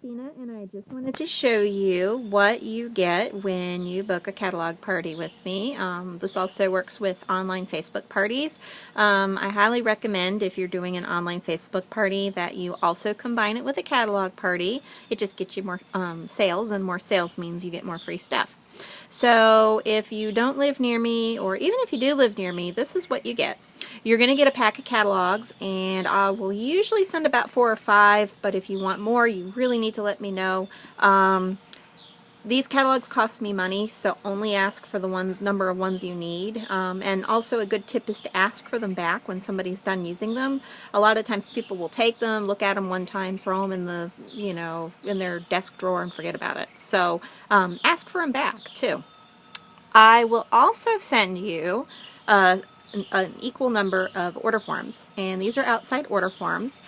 Tina, and I just wanted to show you what you get when you book a catalog party with me. This also works with online Facebook parties. I highly recommend, if you're doing an online Facebook party, that you also combine it with a catalog party. It just gets you more sales, and more sales means you get more free stuff. So if you don't live near me, or even if you do live near me, this is what you get. You're going to get a pack of catalogs, and I will usually send about 4 or 5, but if you want more, you really need to let me know. These catalogs cost me money, so only ask for the number of ones you need. And also a good tip is to ask for them back when somebody's done using them. A lot of times people will take them, look at them one time, throw them in the, in their desk drawer and forget about it. So ask for them back too. I will also send you an equal number of order forms, and these are outside order forms.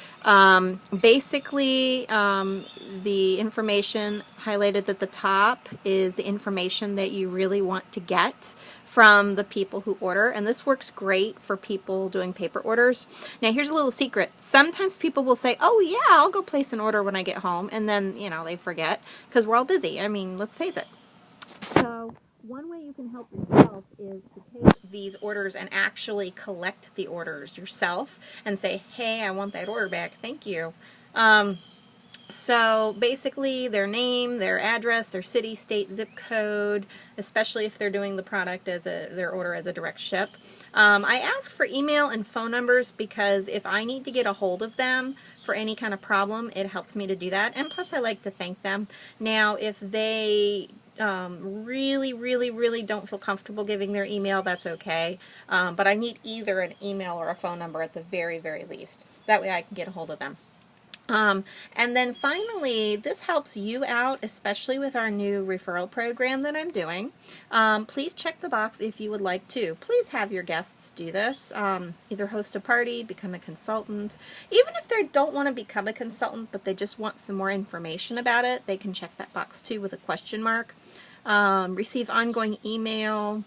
Basically, the information highlighted at the top is the information that you really want to get from the people who order, and this works great for people doing paper orders. Now here's a little secret. Sometimes people will say, oh yeah, I'll go place an order when I get home, and then they forget, because we're all busy. I mean, let's face it. So one way you can help yourself is to take these orders and actually collect the orders yourself and say, hey, I want that order back, thank you. So basically their name, their address, their city, state, zip code, especially if they're doing the product as their order as a direct ship. I ask for email and phone numbers because if I need to get a hold of them for any kind of problem, it helps me to do that. And plus I like to thank them. Now if they really don't feel comfortable giving their email, that's okay. But I need either an email or a phone number at the very least. That way I can get a hold of them. And then finally, this helps you out, especially with our new referral program that I'm doing. Please check the box if you would like to. Please have your guests do this. Either host a party, become a consultant. Even if they don't want to become a consultant, but they just want some more information about it, they can check that box too with a question mark. Receive ongoing email,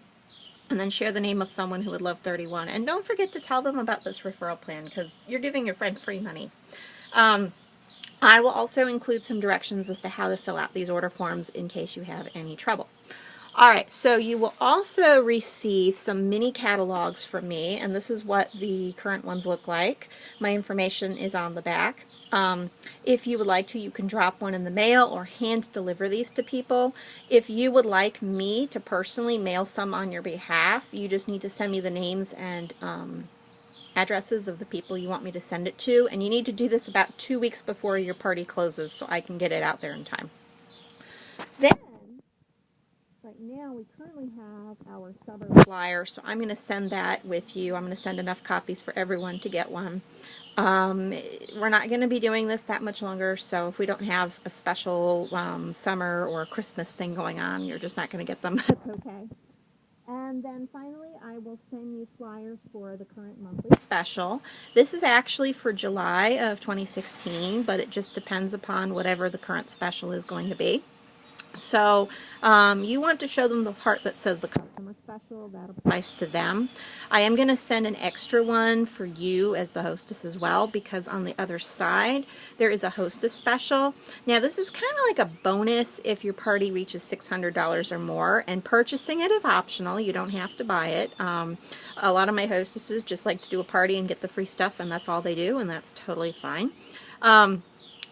and then share the name of someone who would love 31. And don't forget to tell them about this referral plan, because you're giving your friend free money. I will also include some directions as to how to fill out these order forms in case you have any trouble. Alright, so you will also receive some mini catalogs from me, and this is what the current ones look like. My information is on the back. If you would like to, you can drop one in the mail or hand deliver these to people. If you would like me to personally mail some on your behalf, you just need to send me the names and addresses of the people you want me to send it to, and you need to do this about 2 weeks before your party closes so I can get it out there in time. Then, right now we currently have our summer flyer, so I'm going to send that with you. I'm going to send enough copies for everyone to get one. We're not going to be doing this that much longer, so if we don't have a special summer or Christmas thing going on, you're just not going to get them. That's okay. And then finally, I will send you flyers for the current monthly special. This is actually for July of 2016, but it just depends upon whatever the current special is going to be. So you want to show them the part that says the customer special. That applies to them. I am going to send an extra one for you as the hostess as well, because on the other side there is a hostess special. Now this is kind of like a bonus if your party reaches $600 or more, and purchasing it is optional. You don't have to buy it. A lot of my hostesses just like to do a party and get the free stuff, and that's all they do, and that's totally fine.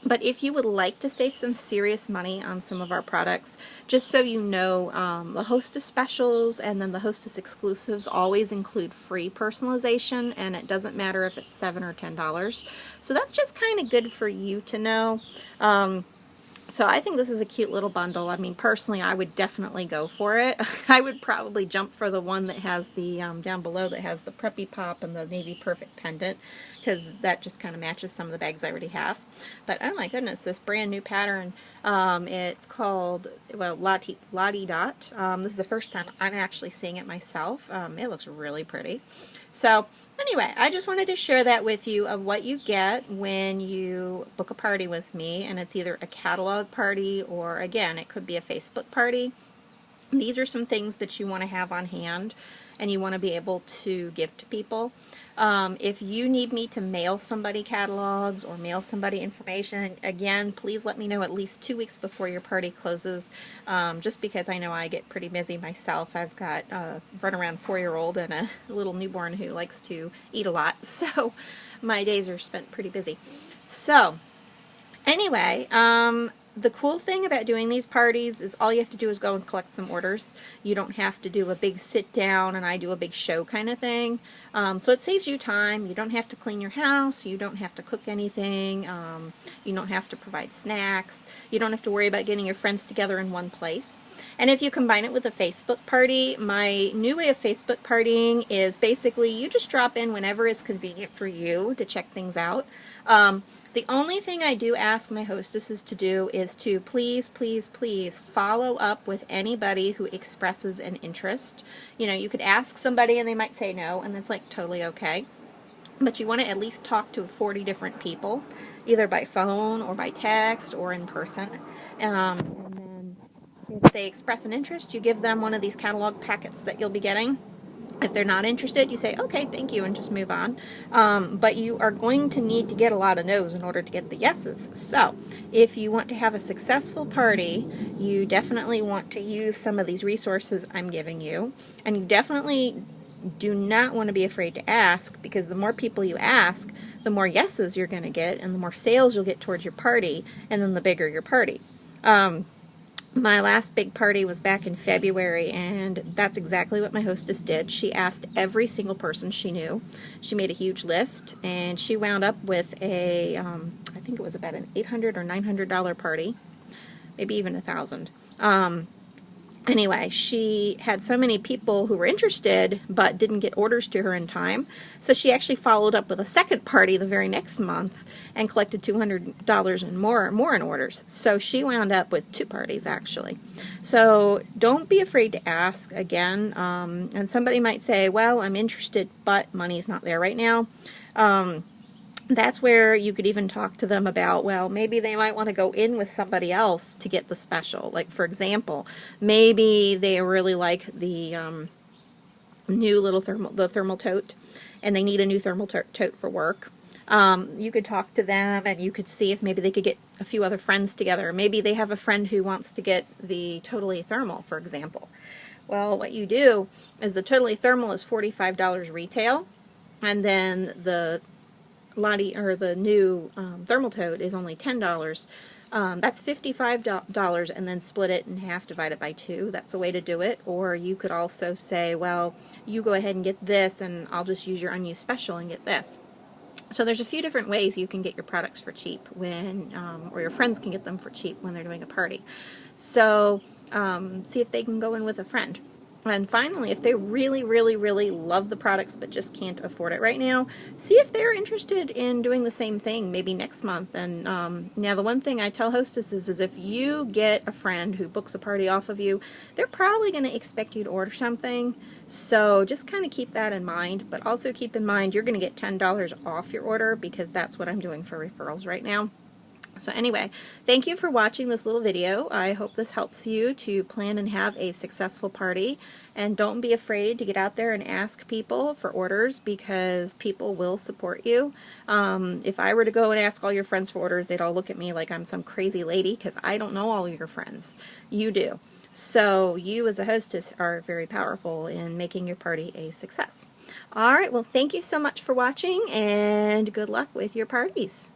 But if you would like to save some serious money on some of our products, just so you know, the Hostess specials and then the Hostess exclusives always include free personalization, and it doesn't matter if it's $7 or $10. So that's just kind of good for you to know. So I think this is a cute little bundle. I mean, personally, I would definitely go for it. I would probably jump for the one that has the, down below, that has the Preppy Pop and the Navy Perfect pendant, because that just kind of matches some of the bags I already have. But oh my goodness, this brand new pattern, it's called, well, Lottie Dot. This is the first time I'm actually seeing it myself. It looks really pretty. So anyway, I just wanted to share that with you of what you get when you book a party with me, and it's either a catalog party or, again, it could be a Facebook party. These are some things that you want to have on hand. and you want to be able to give to people. If you need me to mail somebody catalogs or mail somebody information, again, please let me know at least 2 weeks before your party closes, just because I know I get pretty busy myself. I've got a run-around 4-year-old and a little newborn who likes to eat a lot, so my days are spent pretty busy. So anyway, the cool thing about doing these parties is all you have to do is go and collect some orders. You don't have to do a big sit down and I do a big show kind of thing. So it saves you time. You don't have to clean your house. You don't have to cook anything. You don't have to provide snacks. You don't have to worry about getting your friends together in one place. And if you combine it with a Facebook party, my new way of Facebook partying is basically you just drop in whenever it's convenient for you to check things out. The only thing I do ask my hostesses to do is to please, please, please follow up with anybody who expresses an interest. You know, you could ask somebody and they might say no, and that's like totally okay. But you want to at least talk to 40 different people, either by phone or by text or in person. And then if they express an interest, you give them one of these catalog packets that you'll be getting. If they're not interested, you say, okay, thank you, and just move on. But you are going to need to get a lot of no's in order to get the yeses. So if you want to have a successful party, you definitely want to use some of these resources I'm giving you. And you definitely do not want to be afraid to ask, because the more people you ask, the more yeses you're going to get, and the more sales you'll get towards your party, and then the bigger your party. My last big party was back in February, and that's exactly what my hostess did. She asked every single person she knew. She made a huge list, and she wound up with a, I think it was about an $800 or $900 party, maybe even $1,000. Anyway, she had so many people who were interested but didn't get orders to her in time, so she actually followed up with a second party the very next month and collected $200 and more in orders. So she wound up with 2 parties actually. So don't be afraid to ask again. And somebody might say, well, I'm interested, but money's not there right now. That's where you could even talk to them about, well, maybe they might want to go in with somebody else to get the special. Like, for example, maybe they really like the new little thermal tote, and they need a new thermal tote for work. You could talk to them, and you could see if maybe they could get a few other friends together. Maybe they have a friend who wants to get the Totally Thermal, for example. Well, what you do is the Totally Thermal is $45 retail, and then the the new thermal tote is only $10. That's $55, and then split it in half, divide it by 2. That's a way to do it. Or you could also say, well, you go ahead and get this, and I'll just use your unused special and get this. So there's a few different ways you can get your products for cheap when, or your friends can get them for cheap when they're doing a party. So see if they can go in with a friend. And finally, if they really, really, really love the products but just can't afford it right now, see if they're interested in doing the same thing maybe next month. And now the one thing I tell hostesses is if you get a friend who books a party off of you, they're probably going to expect you to order something. So just kind of keep that in mind. But also keep in mind you're going to get $10 off your order, because that's what I'm doing for referrals right now. So anyway, thank you for watching this little video. I hope this helps you to plan and have a successful party. And don't be afraid to get out there and ask people for orders, because people will support you. If I were to go and ask all your friends for orders, they'd all look at me like I'm some crazy lady, because I don't know all of your friends. You do. So you as a hostess are very powerful in making your party a success. All right, well, thank you so much for watching, and good luck with your parties.